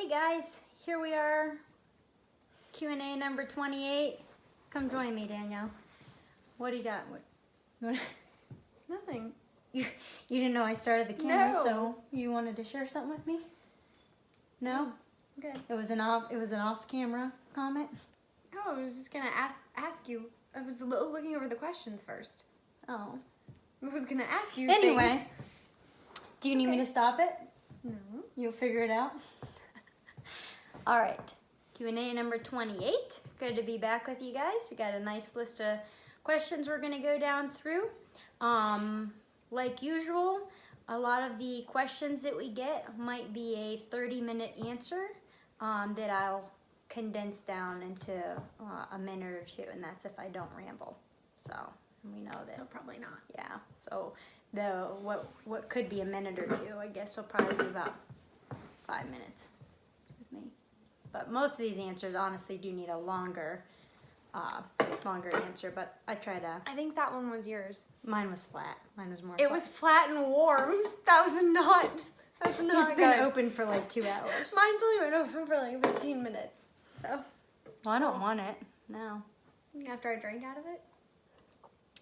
Okay guys, here we are, Q&A number 28. Come join me, Danielle. What do you got? What? Nothing. You didn't know I started the camera, No. so you wanted to share something with me? No? Good. It was an off-camera comment? Oh, I was just gonna ask you. I was looking over the questions first. Oh. I was gonna ask you. Anyway, things. do you need me to stop it? No. You'll figure it out. All right, Q&A number 28. Good to be back with you guys. We got a nice list of questions we're gonna go down through. Like usual, a lot of the questions that we get might be a 30-minute answer that I'll condense down into a minute or two, and that's if I don't ramble. So we know that. So probably not. Yeah. So what could be a minute or two, I guess, will probably be about 5 minutes with me. But most of these answers, honestly, do need a longer answer. But I try to. I think that one was yours. Mine was flat. Mine was more. It flat. was flat and warm. That was not. That's not It's good. been open for like 2 hours. Mine's only been open for like 15 minutes. So. Well, I don't want it. No. After I drank out of it.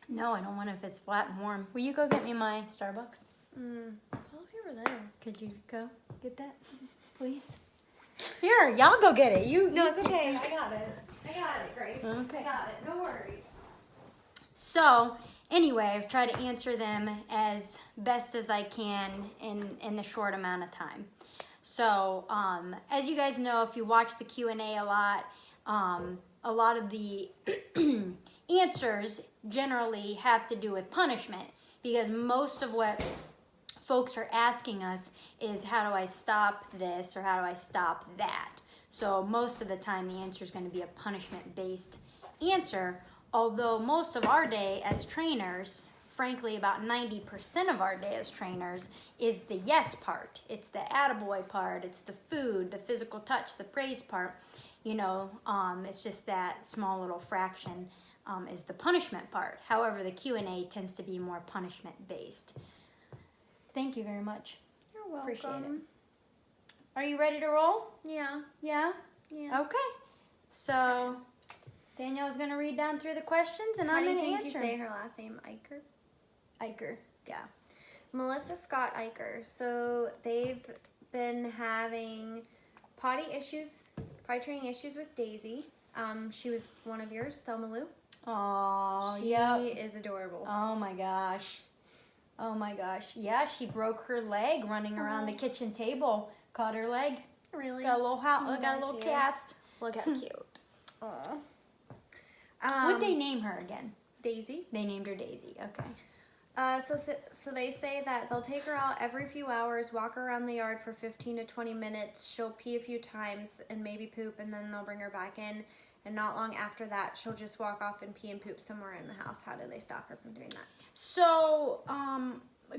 No, I don't want it if it's flat and warm. Will you go get me my Starbucks? It's all over there. Could you go get that, please? Here, y'all go get it. No, it's okay. I got it. Grace. Okay. I got it. No worries. So, anyway, I've tried to answer them as best as I can in the short amount of time. So, as you guys know, if you watch the Q&A a lot of the answers generally have to do with punishment, because most of what folks are asking us is, how do I stop this or how do I stop that? So most of the time the answer is going to be a punishment-based answer, although most of our day as trainers, frankly about 90% of our day as trainers, is the yes part. It's the attaboy part, it's the food, the physical touch, the praise part. You know, it's just that small little fraction is the punishment part. However, the Q&A tends to be more punishment-based. Thank you very much. You're welcome. Appreciate it. Are you ready to roll? Yeah. Yeah? Yeah. Okay. So, Danielle's going to read down through the questions, and How I'm do you going to think answer. you say her last name? Iker? Iker. Yeah. Melissa Scott Iker. So they've been having potty training issues with Daisy. She was one of yours, Thelma Lou. Oh, She yep. is adorable. Oh my gosh. Oh my gosh. Yeah, she broke her leg running around the kitchen table. Caught her leg. Really? Got a little I got a little see it. cast. Look how cute. What'd they name her again? Daisy. They named her Daisy. Okay. So they say that they'll take her out every few hours, walk her around the yard for 15 to 20 minutes. She'll pee a few times and maybe poop, and then they'll bring her back in. And not long after that, she'll just walk off and pee and poop somewhere in the house. How do they stop her from doing that? So,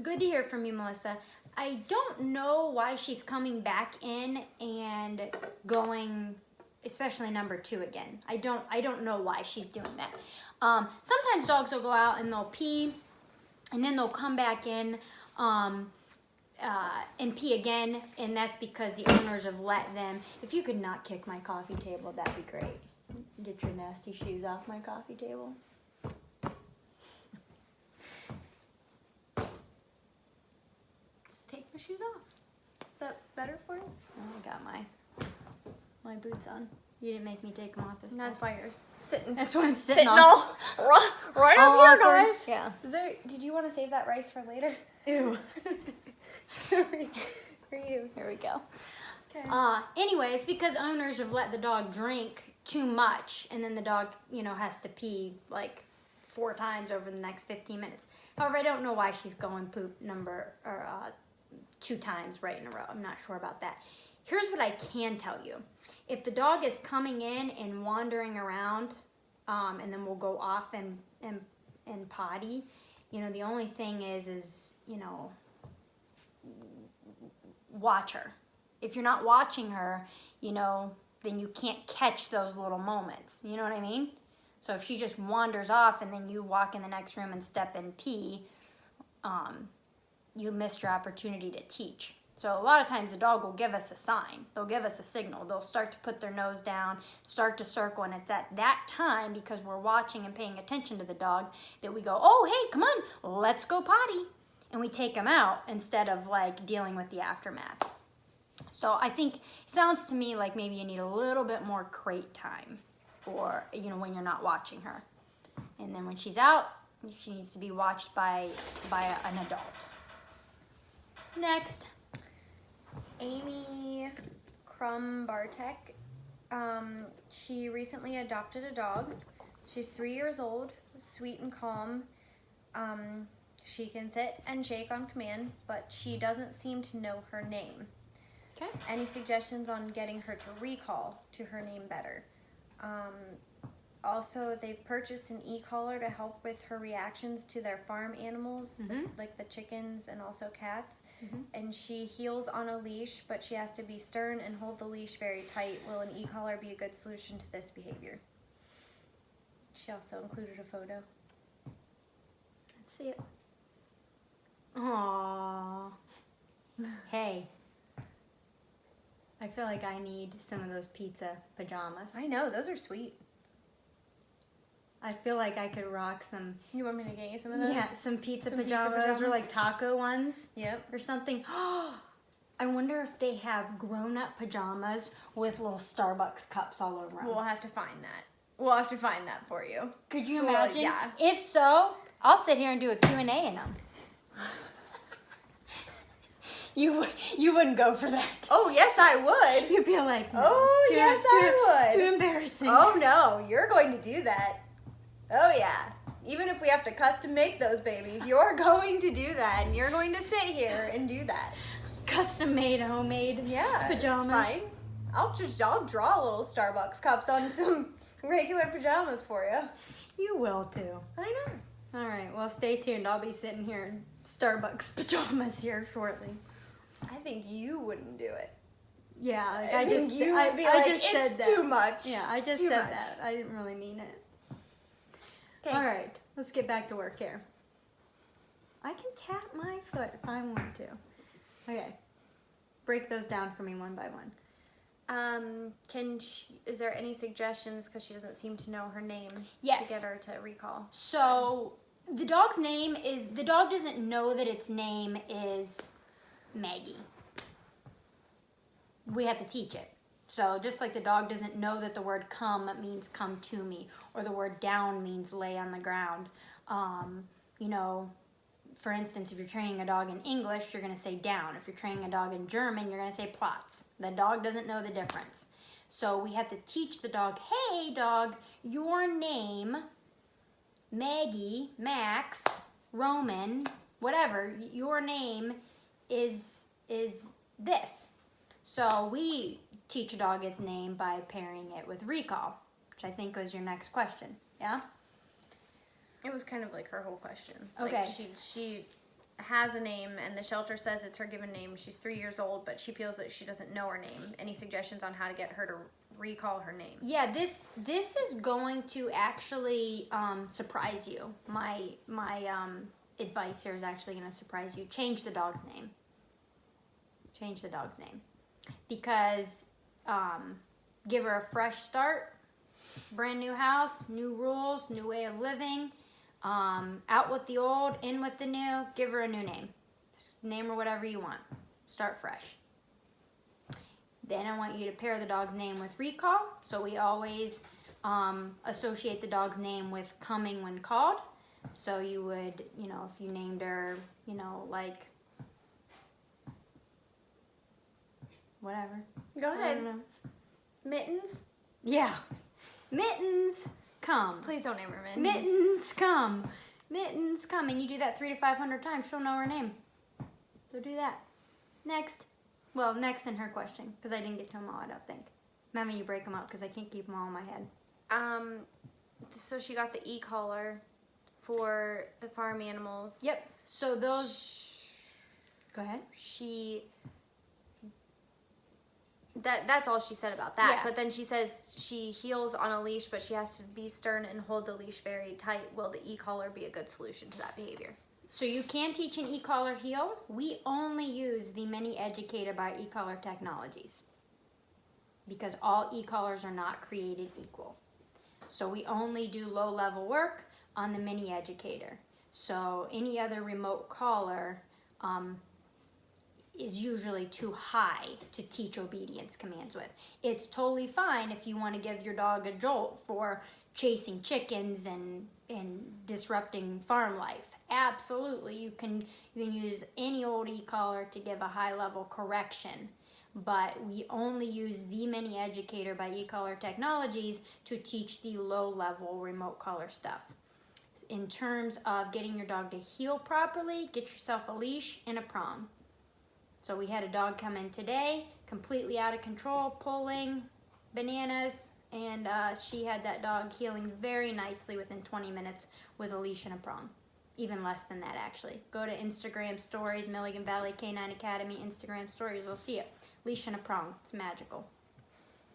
good to hear from you, Melissa. I don't know why she's coming back in and going, especially number 2 again. I don't know why she's doing that. Sometimes dogs will go out and they'll pee, and then they'll come back in and pee again, and that's because the owners have let them. If you could not kick my coffee table, that'd be great. Get your nasty shoes off my coffee table. Just take my shoes off. Is that better for you? Oh, I got my boots on. You didn't make me take them off this time. That's why you're sitting. That's why I'm Sitting on. all right all up here, awkward. guys. Yeah. Did you want to save that rice for later? Ew. Sorry. For you. Here we go. Okay. Anyway, it's because owners have let the dog drink too much, and then the dog, has to pee like 4 times over the next 15 minutes. However, I don't know why she's going poop 2 times right in a row. I'm not sure about that. Here's what I can tell you. If the dog is coming in and wandering around, and then we'll go off and potty, the only thing is watch her. If you're not watching her, then you can't catch those little moments. You know what I mean? So if she just wanders off and then you walk in the next room and step and pee, you missed your opportunity to teach. So a lot of times the dog will give us a sign. They'll give us a signal. They'll start to put their nose down, start to circle, and it's at that time, because we're watching and paying attention to the dog, that we go, oh, hey, come on, let's go potty. And we take them out instead of like dealing with the aftermath. So I think it sounds to me like maybe you need a little bit more crate time, or, you know, when you're not watching her. And then when she's out, she needs to be watched by an adult. Next. Amy Crumbartek. She recently adopted a dog. She's 3 years old, sweet and calm. She can sit and shake on command, but she doesn't seem to know her name. Okay. Any suggestions on getting her to recall to her name better? Also, they've purchased an e-collar to help with her reactions to their farm animals, like the chickens and also cats. And she heels on a leash, but she has to be stern and hold the leash very tight. Will an e-collar be a good solution to this behavior? She also included a photo. Let's see it. Aww. Hey. I feel like I need some of those pizza pajamas. I know, those are sweet. I feel like I could rock some. You want me to get you some of those? Yeah, some pizza Some pizza pajamas, or pajamas? like taco ones. Yep. Or something. I wonder if they have grown-up pajamas with little Starbucks cups all over them. We'll have to find that. We'll have to find that for you. Could you So, imagine? yeah. If so, I'll sit here and do a Q&A in them. You wouldn't go for that. Oh, yes, I would. You'd be like, no, Oh, it's too, yes, too, I would. Too embarrassing. Oh, no, you're going to do that. Oh, yeah. Even if we have to custom make those babies, you're going to do that, and you're going to sit here and do that. Custom made, homemade pajamas. It's fine. I'll draw little Starbucks cups on some regular pajamas for you. You will too. I know. All right, well, stay tuned. I'll be sitting here in Starbucks pajamas here shortly. I think you wouldn't do it. Yeah, like I think you would be like, just said it's that. too much. Yeah, I It's just too said much. that. I didn't really mean it. Okay. All right, let's get back to work here. I can tap my foot if I want to. Okay, break those down for me one by one. Is there any suggestions, because she doesn't seem to know her name, Yes. to get her to recall? So the dog doesn't know that its name is Maggie. We have to teach it. So just like the dog doesn't know that the word come means come to me, or the word down means lay on the ground. You know, for instance, if you're training a dog in English, you're going to say down. If you're training a dog in German, you're going to say Platz. The dog doesn't know the difference. So we have to teach the dog, hey dog, your name, Maggie, Max, Roman, whatever, your name is this. So we teach a dog its name by pairing it with recall, which I think was your next question. Yeah? It was kind of like her whole question. Okay. Like she has a name, and the shelter says it's her given name. She's 3 years old, but she feels that she doesn't know her name. Any suggestions on how to get her to recall her name? Yeah, this is going to actually surprise you. My advice here is actually going to surprise you. Change the dog's name. Change the dog's name. Because give her a fresh start, brand new house, new rules, new way of living. Out with the old, in with the new. Give her a new name. Just name her whatever you want. Start fresh. Then I want you to pair the dog's name with recall. So we always associate the dog's name with coming when called. So you would, you know, if you named her, you know, like whatever. Go I ahead. don't know. Mittens? Yeah. Mittens, come. Please don't name her Mittens. Mittens, come. Mittens, come. And you do that 300 to 500 times, she'll know her name. So do that. Next. Well, next in her question, because I didn't get to them all, I don't think. Maybe you break them up, because I can't keep them all in my head. So she got the e-collar for the farm animals. Yep. So those... Go ahead. That's all she said about that. Yeah. But then she says she heels on a leash, but she has to be stern and hold the leash very tight. Will the e-collar be a good solution to that behavior? So you can teach an e-collar heel. We only use the Mini Educator by e-collar Technologies because all e-collars are not created equal. So we only do low-level work on the Mini Educator. So any other remote collar is usually too high to teach obedience commands with. It's totally fine if you want to give your dog a jolt for chasing chickens and disrupting farm life. Absolutely, you can use any old e-collar to give a high-level correction. But we only use the Mini Educator by e-collar Technologies to teach the low-level remote collar stuff. In terms of getting your dog to heel properly, get yourself a leash and a prong. So we had a dog come in today, completely out of control, pulling, bananas, and she had that dog healing very nicely within 20 minutes with a leash and a prong. Even less than that, actually. Go to Instagram stories, Milligan Valley Canine Academy Instagram stories, you'll see it. Leash and a prong, it's magical.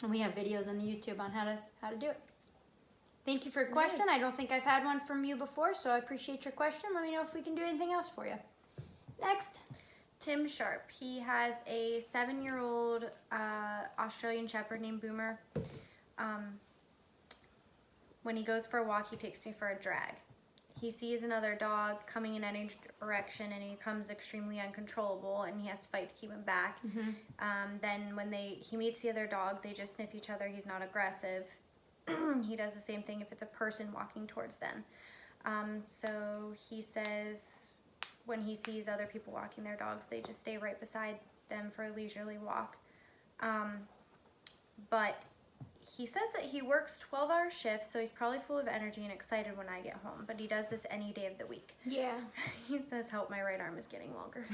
And we have videos on the YouTube on how to do it. Thank you for your question. Nice. I don't think I've had one from you before, so I appreciate your question. Let me know if we can do anything else for you. Next. Tim Sharp. He has a 7-year-old Australian Shepherd named Boomer. When he goes for a walk, he takes me for a drag. He sees another dog coming in any direction and he becomes extremely uncontrollable and he has to fight to keep him back. Then when he meets the other dog, they just sniff each other. He's not aggressive. He does the same thing if it's a person walking towards them. So he says when he sees other people walking their dogs, they just stay right beside them for a leisurely walk. But he says that he works 12-hour shifts, so he's probably full of energy and excited when I get home. But he does this any day of the week. Yeah. He says, help, my right arm is getting longer.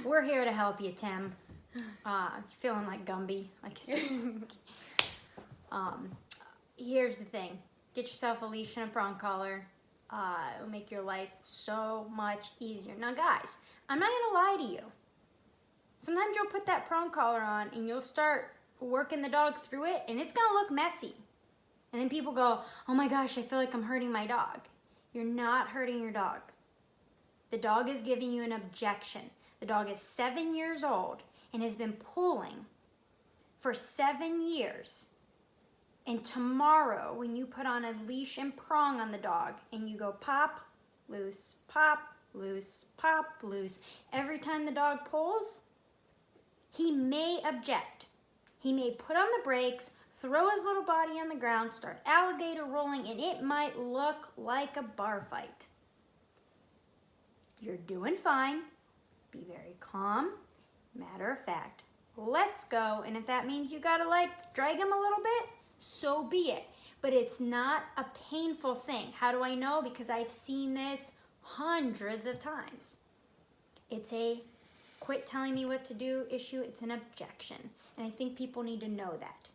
We're here to help you, Tim. Feeling like Gumby. Like it's just, here's the thing. Get yourself a leash and a prong collar. It'll make your life so much easier. Now, guys, I'm not going to lie to you. Sometimes you'll put that prong collar on and you'll start working the dog through it and it's going to look messy. And then people go, oh my gosh, I feel like I'm hurting my dog. You're not hurting your dog. The dog is giving you an objection. The dog is 7 years old and has been pulling for 7 years. And tomorrow, when you put on a leash and prong on the dog and you go pop, loose, pop, loose, pop, loose, every time the dog pulls, he may object. He may put on the brakes, throw his little body on the ground, start alligator rolling, and it might look like a bar fight. You're doing fine. Be very calm. Matter of fact, let's go. And if that means you gotta drag him a little bit, so be it. But it's not a painful thing. How do I know? Because I've seen this hundreds of times. It's a quit telling me what to do issue. It's an objection. And I think people need to know that.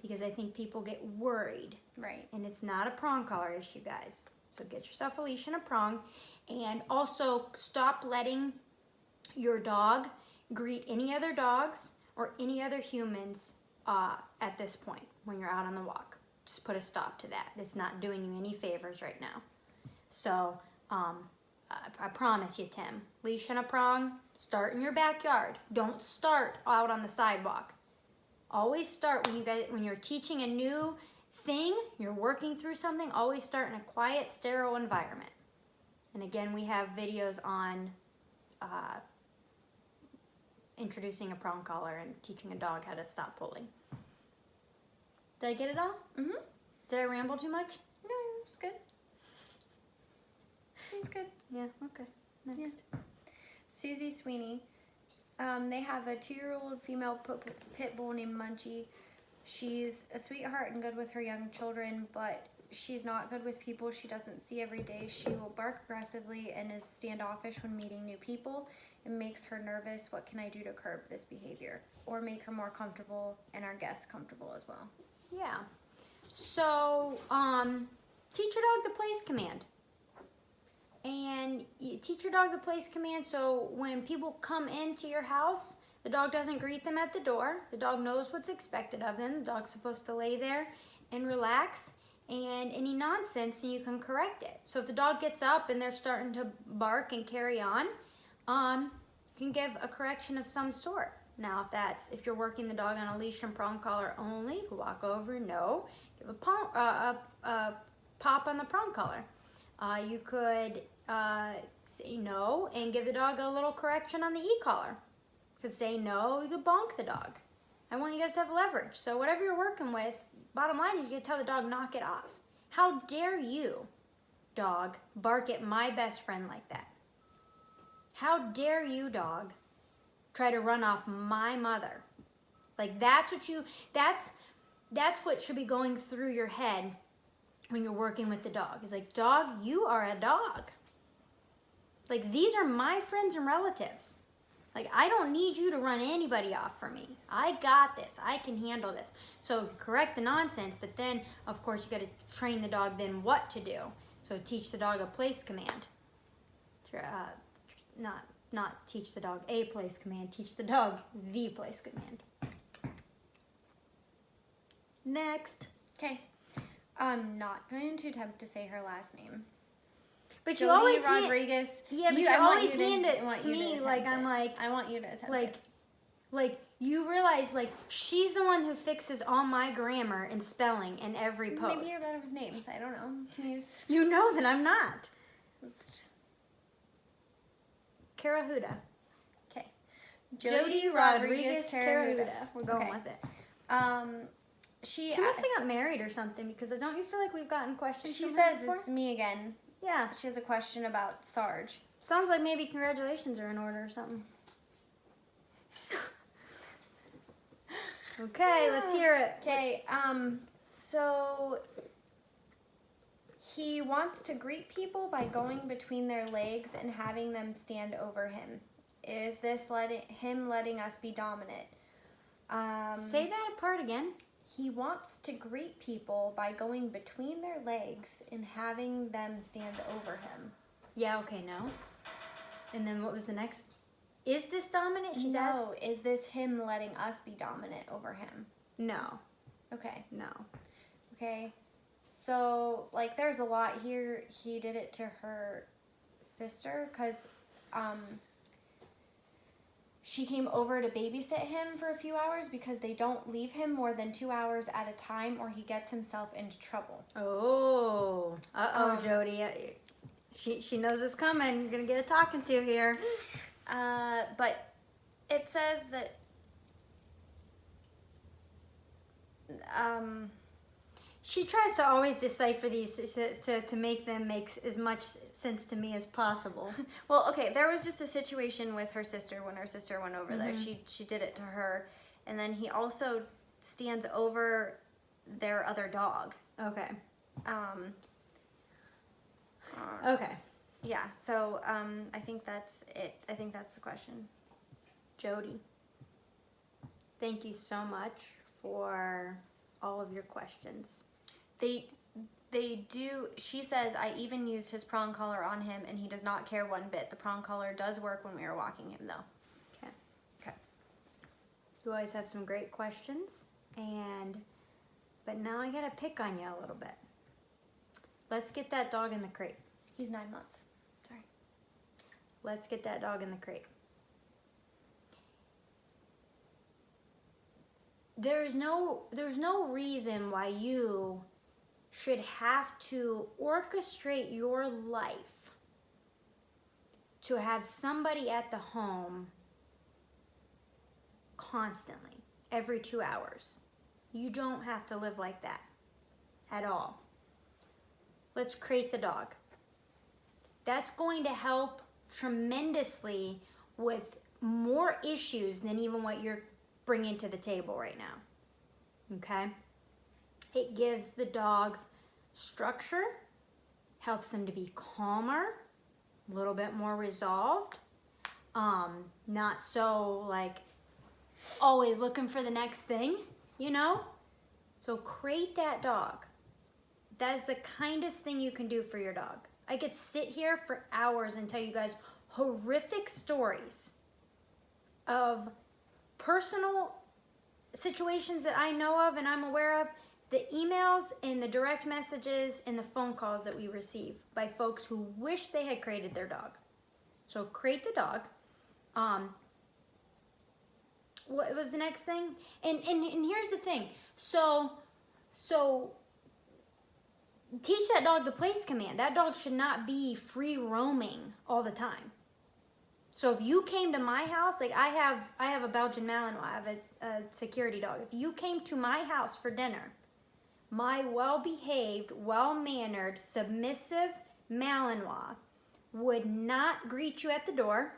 Because I think people get worried. Right. And it's not a prong collar issue, guys. So get yourself a leash and a prong. And also stop letting your dog greet any other dogs or any other humans at this point when you're out on the walk. Just put a stop to that. It's not doing you any favors right now. So I promise you, Tim, leash and a prong, start in your backyard. Don't start out on the sidewalk. Always start when you're teaching a new thing, you're working through something, always start in a quiet, sterile environment. And again, we have videos on introducing a prong collar and teaching a dog how to stop pulling. Did I get it all? Did I ramble too much? No, it's good. It's good. Yeah, okay. Next. Yeah. Susie Sweeney. They have a 2-year-old female pit bull named Munchie. She's a sweetheart and good with her young children, but she's not good with people she doesn't see every day. She will bark aggressively and is standoffish when meeting new people. It makes her nervous. What can I do to curb this behavior or make her more comfortable and our guests comfortable as well? Yeah. So, teach your dog the place command. And you teach your dog the place command so when people come into your house, the dog doesn't greet them at the door. The dog knows what's expected of them. The dog's supposed to lay there and relax and any nonsense, and you can correct it. So if the dog gets up and they're starting to bark and carry on, you can give a correction of some sort. Now, if you're working the dog on a leash and prong collar only, walk over, no. Give a pop on the prong collar. You could say no and give the dog a little correction on the e-collar. You could say no, you could bonk the dog. I want you guys to have leverage. So whatever you're working with, bottom line is you gotta tell the dog, knock it off. How dare you, dog, bark at my best friend like that? How dare you, dog, try to run off my mother? Like that's what should be going through your head when you're working with the dog. It's like, dog, you are a dog. Like, these are my friends and relatives. Like, I don't need you to run anybody off for me. I got this. I can handle this. So correct the nonsense, but then, of course, you got to train the dog then what to do. So teach the dog a place command. Not teach the dog a place command. Teach the dog the place command. Next. Okay. I'm not going to attempt to say her last name. But Jody you always Rodriguez. Yeah, but you always hand it to me attempt like I'm it. like I want you to attempt it. like you realize like she's the one who fixes all my grammar and spelling in every post. Maybe you're better with names. I don't know. Can you just... You know that I'm not. Carahuda. Okay. Jody Rodriguez Carahuda. We're going with it. She must have got married or something because don't you feel like we've gotten questions? She from her says before? it's me again. Yeah. She has a question about Sarge. Sounds like maybe congratulations are in order or something. Okay, let's hear it. Okay, so he wants to greet people by going between their legs and having them stand over him. Is this letting us be dominant? Say that part again. He wants to greet people by going between their legs and having them stand over him. Yeah, okay, no. And then what was the next? Is this dominant? She's asked. No, is this him letting us be dominant over him? No. Okay. No. Okay. So, like, there's a lot here. He did it to her sister because she came over to babysit him for a few hours because they don't leave him more than 2 hours at a time or he gets himself into trouble. Oh. Jody. She knows it's coming. You're going to get a talking to here. But it says that she tries to always decipher these to make them make as much sense to me as possible. Well, okay, there was just a situation with her sister when her sister went over there. She did it to her, and then he also stands over their other dog. Okay. Okay. Yeah, so I think that's it. I think that's the question. Jody, thank you so much for all of your questions. They do, she says, I even used his prong collar on him and he does not care one bit. The prong collar does work when we are walking him though. Okay. Okay. You always have some great questions, but now I gotta pick on you a little bit. Let's get that dog in the crate. He's 9 months. Sorry. Let's get that dog in the crate. There's no reason why you should have to orchestrate your life to have somebody at the home constantly, every 2 hours. You don't have to live like that at all. Let's crate the dog. That's going to help tremendously with more issues than even what you're bringing to the table right now. Okay? It gives the dogs structure, helps them to be calmer, a little bit more resolved, not so like always looking for the next thing, you know? So crate that dog. That is the kindest thing you can do for your dog. I could sit here for hours and tell you guys horrific stories of personal situations that I know of and I'm aware of the emails and the direct messages and the phone calls that we receive by folks who wish they had created their dog. So crate the dog. What was the next thing? And here's the thing. So teach that dog the place command. That dog should not be free roaming all the time. So if you came to my house, like I have a Belgian Malinois, I have a security dog. If you came to my house for dinner, my well-behaved, well-mannered, submissive Malinois would not greet you at the door,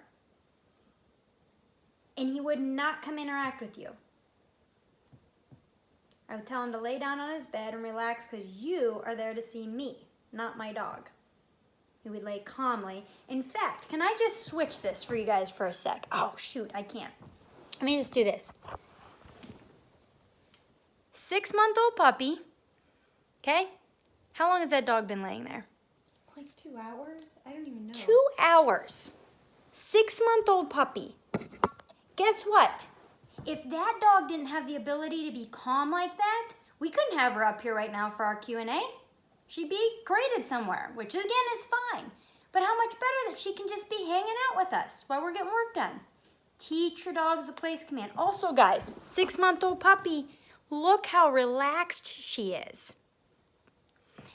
and he would not come interact with you. I would tell him to lay down on his bed and relax because you are there to see me, not my dog. He would lay calmly. In fact, can I just switch this for you guys for a sec? Oh, shoot, I can't. Let me just do this. 6-month-old puppy, okay? How long has that dog been laying there? Like 2 hours? I don't even know. 2 hours. 6-month-old puppy. Guess what? If that dog didn't have the ability to be calm like that, we couldn't have her up here right now for our Q&A. She'd be crated somewhere, which again is fine. But how much better that she can just be hanging out with us while we're getting work done. Teach your dogs the place command. Also, guys, 6-month-old puppy, look how relaxed she is.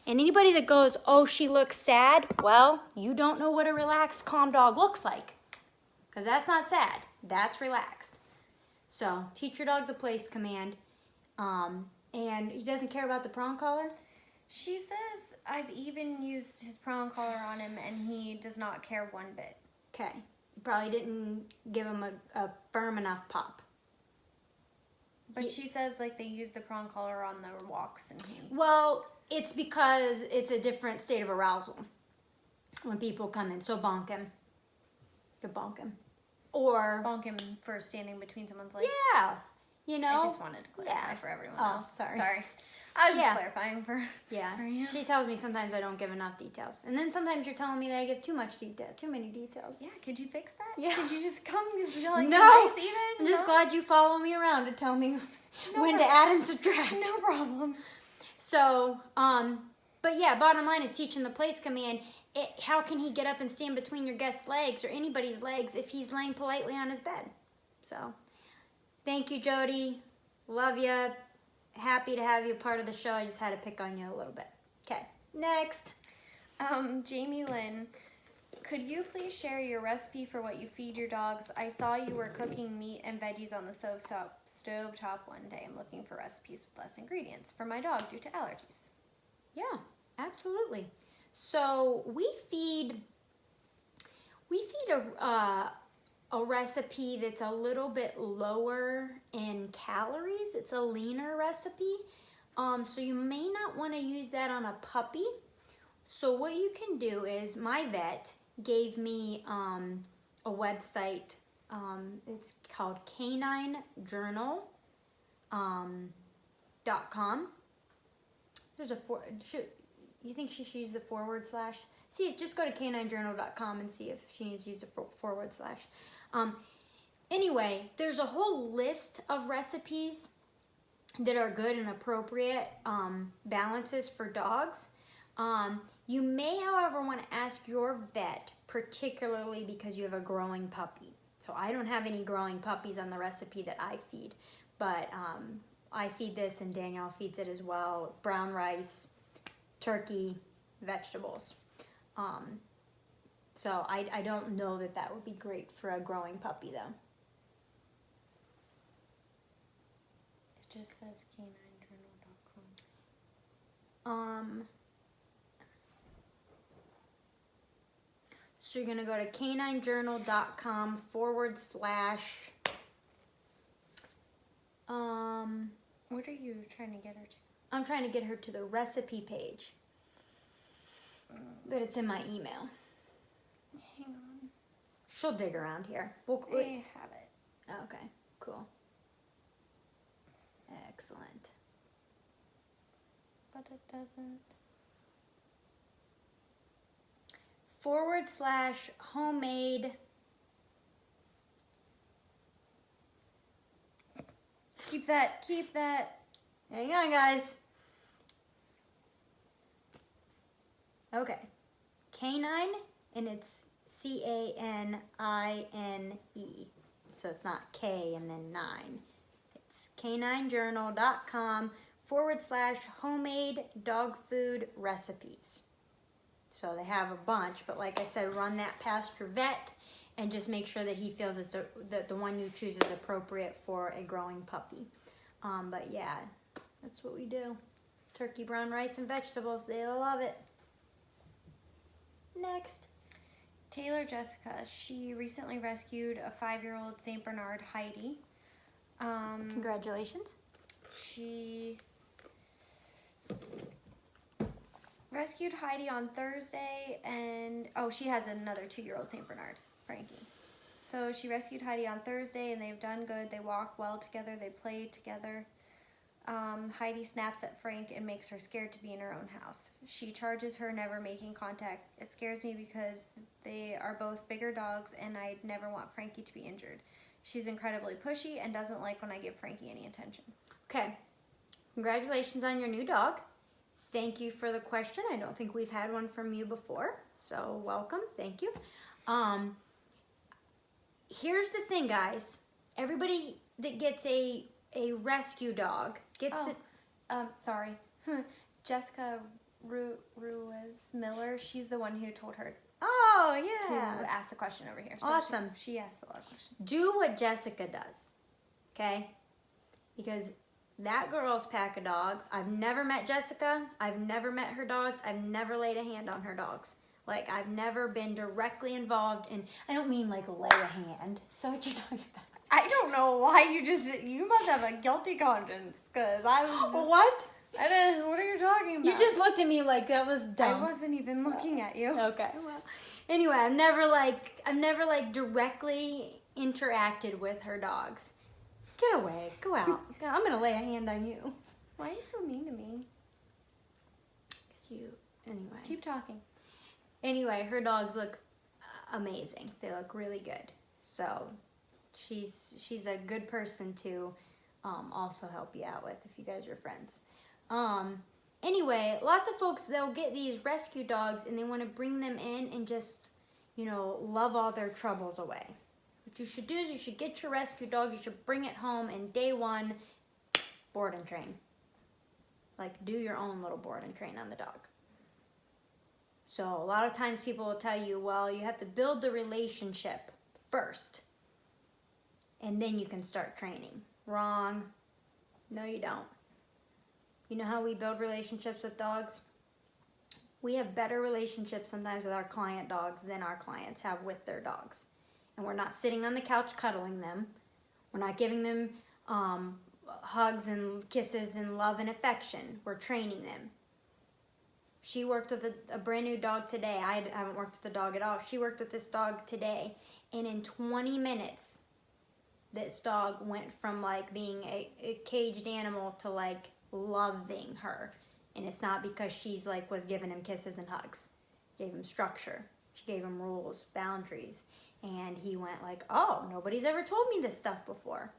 And anybody that goes, oh, she looks sad, well, you don't know what a relaxed, calm dog looks like. Because that's not sad. That's relaxed. So, teach your dog the place command. And he doesn't care about the prong collar? She says I've even used his prong collar on him and he does not care one bit. Okay. You probably didn't give him a firm enough pop. But she says like they use the prong collar on the walks and he... Well, it's because it's a different state of arousal when people come in. So bonk him. You could bonk him. Or... bonk him for standing between someone's legs. Yeah. You know? I just wanted to clarify for everyone else. Sorry. I was just clarifying for you. She tells me sometimes I don't give enough details. And then sometimes you're telling me that I give too many details. Yeah, could you fix that? Yeah. Could you just come like no. nice even? I'm just glad you follow me around to tell me when to add and subtract. No problem. So, but yeah, bottom line is teaching the place command. How can he get up and stand between your guest's legs or anybody's legs if he's laying politely on his bed? So, thank you, Jody. Love you. Happy to have you part of the show. I just had to pick on you a little bit. Okay, next. Jamie Lynn, could you please share your recipe for what you feed your dogs? I saw you were cooking meat and veggies on the stovetop one day. I'm looking for recipes with less ingredients for my dog due to allergies. Yeah, absolutely. So we feed a recipe that's a little bit lower in calories. It's a leaner recipe. So you may not want to use that on a puppy. So what you can do is my vet gave me a website. It's called caninejournal.com. There's a you think she should use the /? See, just go to caninejournal.com and see if she needs to use the /. Anyway, there's a whole list of recipes that are good and appropriate balances for dogs. You may, however, want to ask your vet, particularly because you have a growing puppy. So I don't have any growing puppies on the recipe that I feed, but I feed this and Danielle feeds it as well. Brown rice, turkey, vegetables. So I don't know that would be great for a growing puppy though. It just says caninejournal.com. So you're gonna go to caninejournal.com /. What are you trying to get her to? I'm trying to get her to the recipe page, but it's in my email. Hang on. She'll dig around here. I have it. Okay, cool. Excellent. But it doesn't. /homemade. Keep that. Hang on, guys. Okay. Canine, and it's CANINE. So it's not K and then 9. It's caninejournal.com/homemade dog food recipes. So they have a bunch, but like I said, run that past your vet and just make sure that he feels that the one you choose is appropriate for a growing puppy. But yeah, that's what we do. Turkey, brown rice, and vegetables. They love it. Next. Taylor Jessica, she recently rescued a 5-year-old St. Bernard, Heidi. Congratulations. She rescued Heidi on Thursday, and she has another 2-year-old St. Bernard, Frankie. So she rescued Heidi on Thursday, and they've done good. They walk well together. They play together. Heidi snaps at Frank and makes her scared to be in her own house. She charges her never making contact. It scares me because they are both bigger dogs, and I'd never want Frankie to be injured. She's incredibly pushy and doesn't like when I give Frankie any attention. Okay. Congratulations on your new dog. Thank you for the question. I don't think we've had one from you before, so welcome. Thank you. Here's the thing, guys. Everybody that gets a rescue dog gets sorry. Jessica Ruiz Miller, she's the one who told her to ask the question over here. So Awesome. She asked a lot of questions. Do what Jessica does, okay? Because that girl's pack of dogs. I've never met Jessica. I've never met her dogs. I've never laid a hand on her dogs. Like, I've never been directly involved in, I don't mean like lay a hand. Is that what you're talking about? I don't know why you must have a guilty conscience, because I was just, What? I don't know, what are you talking about? You just looked at me like that was dumb. I wasn't even looking at you. Okay, well, anyway, I've never directly interacted with her dogs. Get away, go out. I'm gonna lay a hand on you. Why are you so mean to me? Anyway. Keep talking. Anyway, her dogs look amazing. They look really good. So she's a good person to also help you out with if you guys are friends. Anyway, lots of folks, they'll get these rescue dogs and they want to bring them in and just, love all their troubles away. What you should do is you should get your rescue dog, you should bring it home, and day one, board and train. Like, do your own little board and train on the dog. So a lot of times people will tell you, well, you have to build the relationship first, and then you can start training. Wrong. No, you don't. You know how we build relationships with dogs? We have better relationships sometimes with our client dogs than our clients have with their dogs. And we're not sitting on the couch cuddling them. We're not giving them hugs and kisses and love and affection. We're training them. She worked with a brand new dog today. I haven't worked with the dog at all. She worked with this dog today. And in 20 minutes, this dog went from like being a caged animal to like loving her. And it's not because she's like was giving him kisses and hugs. Gave him structure. She gave him rules, boundaries. And he went like, oh, nobody's ever told me this stuff before.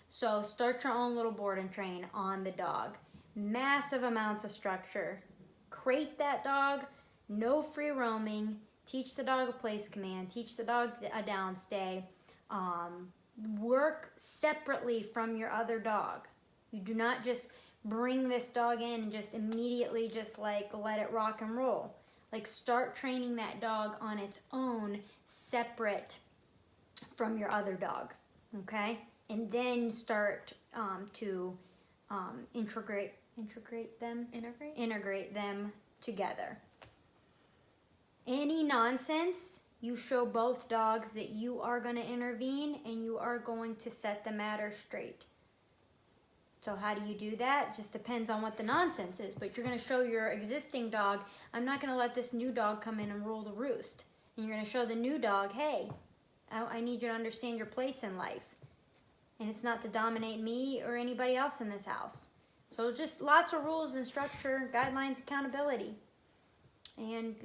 So start your own little board and train on the dog. Massive amounts of structure. Crate that dog, no free roaming, teach the dog a place command, teach the dog a downstay, work separately from your other dog. You do not just bring this dog in and just immediately just like let it rock and roll. Like start training that dog on its own, separate from your other dog, okay? And then start to integrate them together. Any nonsense, you show both dogs that you are going to intervene and you are going to set the matter straight. So how do you do that? It just depends on what the nonsense is, but you're going to show your existing dog, I'm not going to let this new dog come in and rule the roost. And you're going to show the new dog, hey, I need you to understand your place in life. And it's not to dominate me or anybody else in this house. So just lots of rules and structure, guidelines, accountability. And,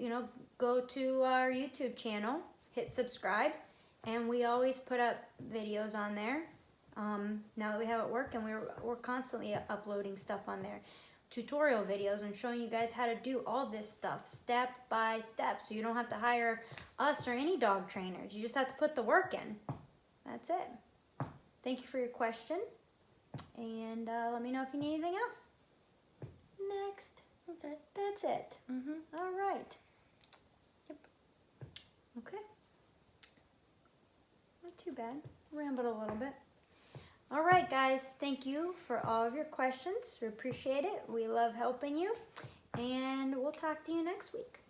go to our YouTube channel, hit subscribe, and we always put up videos on there. Now that we have it working, we're constantly uploading stuff on there. tutorial videos and showing you guys how to do all this stuff step by step, so you don't have to hire us or any dog trainers. You just have to put the work in. That's it. Thank you for your question, and let me know if you need anything else. Next. That's it. That's it. All right. Yep. Okay. Not too bad. Rambled a little bit. All right, guys. Thank you for all of your questions. We appreciate it. We love helping you. And we'll talk to you next week.